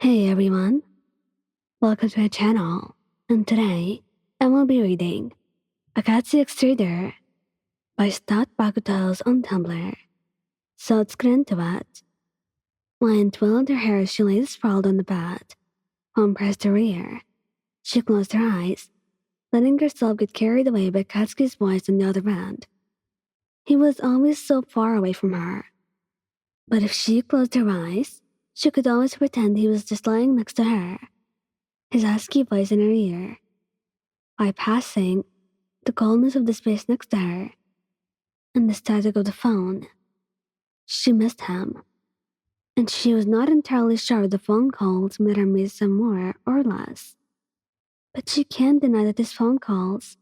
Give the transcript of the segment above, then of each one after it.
Hey everyone, welcome to my channel. And today, I will be reading Akatsuki Extruder by Bakugou on Tumblr. So let's get into it. When twirled her hair, she lay sprawled on the bed. Palm pressed her ear. She closed her eyes, letting herself get carried away by Katsuki's voice on the other end. He was always so far away from her. But if she closed her eyes, she could always pretend he was just lying next to her, his husky voice in her ear. Bypassing the coldness of the space next to her and the static of the phone. She missed him, and she was not entirely sure the phone calls made her miss him more or less. But she can't deny that his phone calls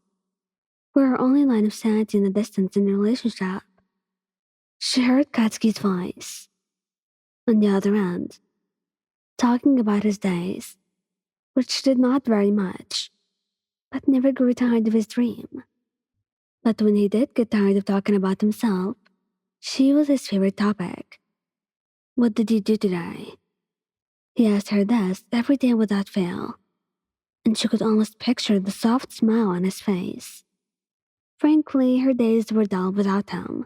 were her only line of sanity in the distance in the relationship. She heard Katsuki's voice, on the other end, talking about his days, which did not vary much, but never grew tired of his dream. But when he did get tired of talking about himself, she was his favorite topic. What did you do today? He asked her this every day without fail, and she could almost picture the soft smile on his face. Frankly, her days were dull without him,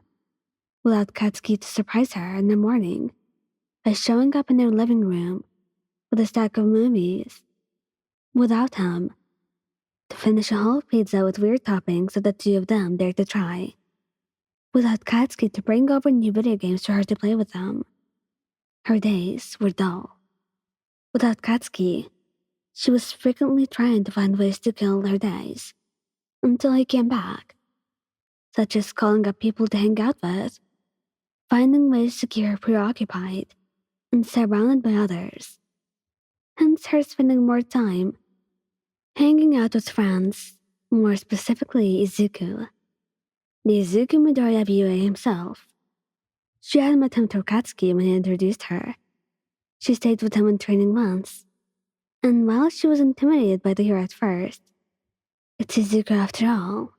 without Katsuki to surprise her in the morning by showing up in their living room with a stack of movies, without him to finish a whole pizza with weird toppings that the two of them dared to try, without Katsuki to bring over new video games for her to play with them. Her days were dull. Without Katsuki, she was frequently trying to find ways to kill her days until he came back, such as calling up people to hang out with, finding ways to keep her preoccupied and surrounded by others. Hence her spending more time hanging out with friends, more specifically Izuku, the Izuku Midoriya of UA himself. She had met him through Katsuki when he introduced her. She stayed with him in training once, and while she was intimidated by the hero at first, it's Izuku after all,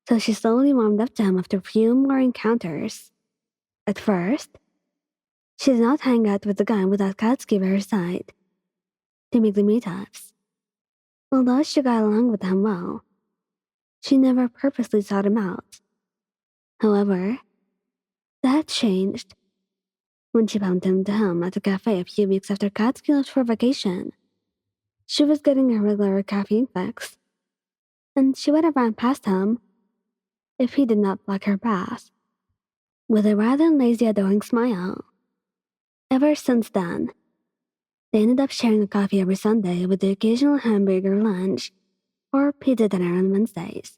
so she slowly warmed up to him after a few more encounters. At first, she did not hang out with the guy without Katsuki by her side to make the meetups. Although she got along with him well, she never purposely sought him out. However, that changed when she bumped into him at the cafe a few weeks after Katsuki left for vacation. She was getting her regular caffeine fix, and she would have ran past him if he did not block her path with a rather lazy, adoring smile. Ever since then, they ended up sharing a coffee every Sunday with the occasional hamburger lunch or pizza dinner on Wednesdays,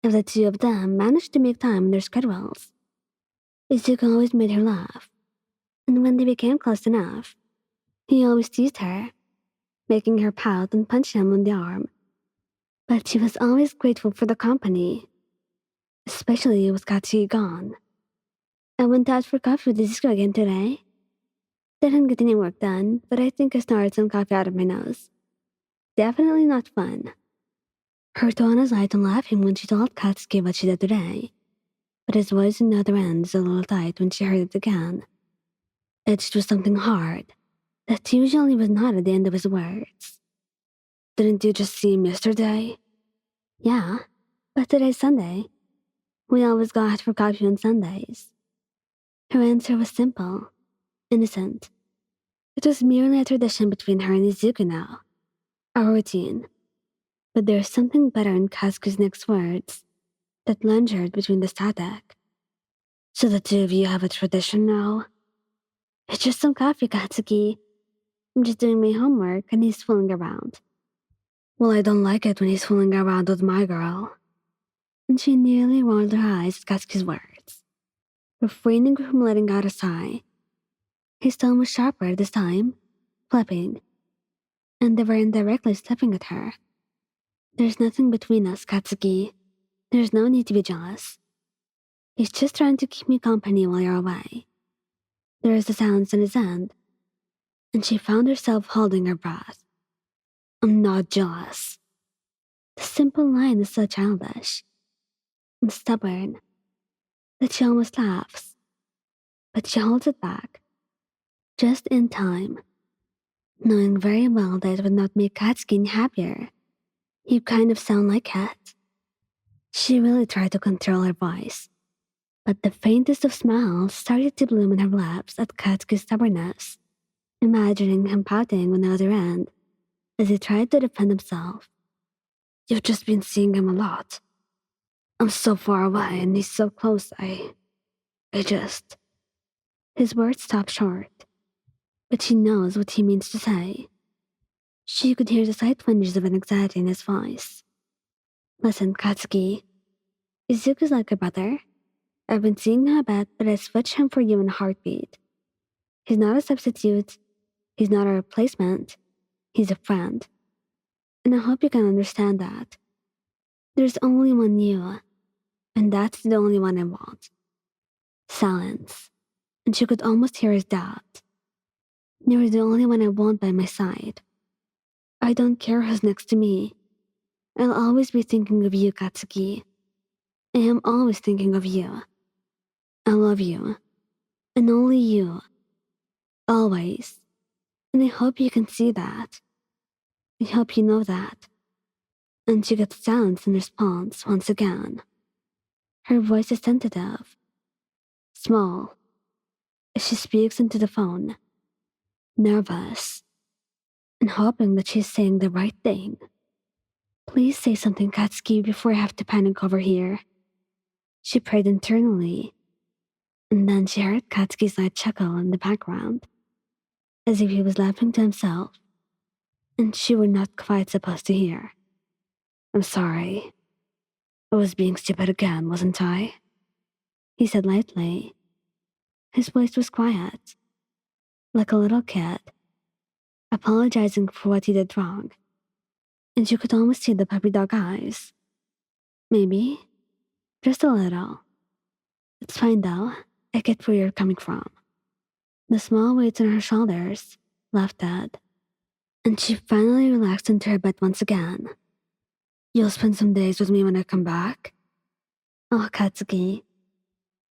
if the two of them managed to make time in their schedules. Izuku always made her laugh, and when they became close enough, he always teased her, making her pout and punch him on the arm. But she was always grateful for the company, especially with Katsuki gone. I went out for coffee with Izuku again today. Didn't get any work done, but I think I snorted some coffee out of my nose. Definitely not fun. Her tone was light and laughing when she told Katsuki what she did today, but his voice on the other end was a little tight when she heard it again. Edged with something hard that usually was not at the end of his words. Didn't you just see him yesterday? Yeah, but today's Sunday. We always go out for coffee on Sundays. Her answer was simple, innocent. It was merely a tradition between her and Izuku now, a routine. But there's something better in Katsuki's next words that lingered between the static. So the two of you have a tradition now? It's just some coffee, Katsuki. I'm just doing my homework and he's fooling around. Well, I don't like it when he's fooling around with my girl. And she nearly rolled her eyes at Katsuki's words, refraining from letting out a sigh. His tone was sharper this time, flipping, and they were indirectly slipping at her. There's nothing between us, Katsuki. There's no need to be jealous. He's just trying to keep me company while you're away. There is a silence on his end, and she found herself holding her breath. I'm not jealous. The simple line is so childish and stubborn that she almost laughs, but she holds it back, just in time. knowing very well that it would not make Katsuki any happier. You kind of sound like Kat. She really tried to control her voice, but the faintest of smiles started to bloom in her lips at Katsuki's stubbornness, imagining him pouting on the other end as he tried to defend himself. You've just been seeing him a lot. I'm so far away and he's so close, I just. His words stopped short, but she knows what he means to say. She could hear the slight twinges of anxiety in his voice. Listen, Katsuki, Izuku's like a brother. I've been seeing him a bit, but I switch him for you in a heartbeat. He's not a substitute. He's not a replacement. He's a friend. And I hope you can understand that. There's only one you, and that's the only one I want. Silence. And she could almost hear his doubt. You're the only one I want by my side. I don't care who's next to me. I'll always be thinking of you, Katsuki. I am always thinking of you. I love you. And only you. Always. And I hope you can see that. I hope you know that. And she gets silence in response once again. Her voice is tentative, small, as she speaks into the phone, nervous, and hoping that she's saying the right thing. Please say something, Katsuki, before I have to panic over here. She prayed internally, and then she heard Katsuki's light chuckle in the background, as if he was laughing to himself, and she were not quite supposed to hear. I'm sorry. I was being stupid again, wasn't I? He said lightly. His voice was quiet, like a little kid, apologizing for what he did wrong, and you could almost see the puppy dog eyes. Maybe, just a little. It's fine though, I get where you're coming from. The small weight on her shoulders lifted, and she finally relaxed into her bed once again. You'll spend some days with me when I come back? Oh, Katsuki,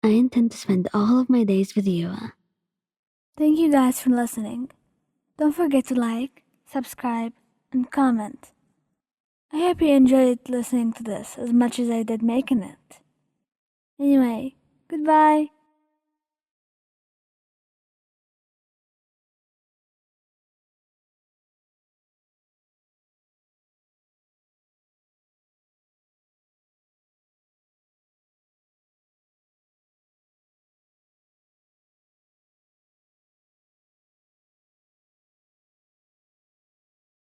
I intend to spend all of my days with you. Thank you guys for listening. Don't forget to like, subscribe, and comment. I hope you enjoyed listening to this as much as I did making it. Anyway, goodbye.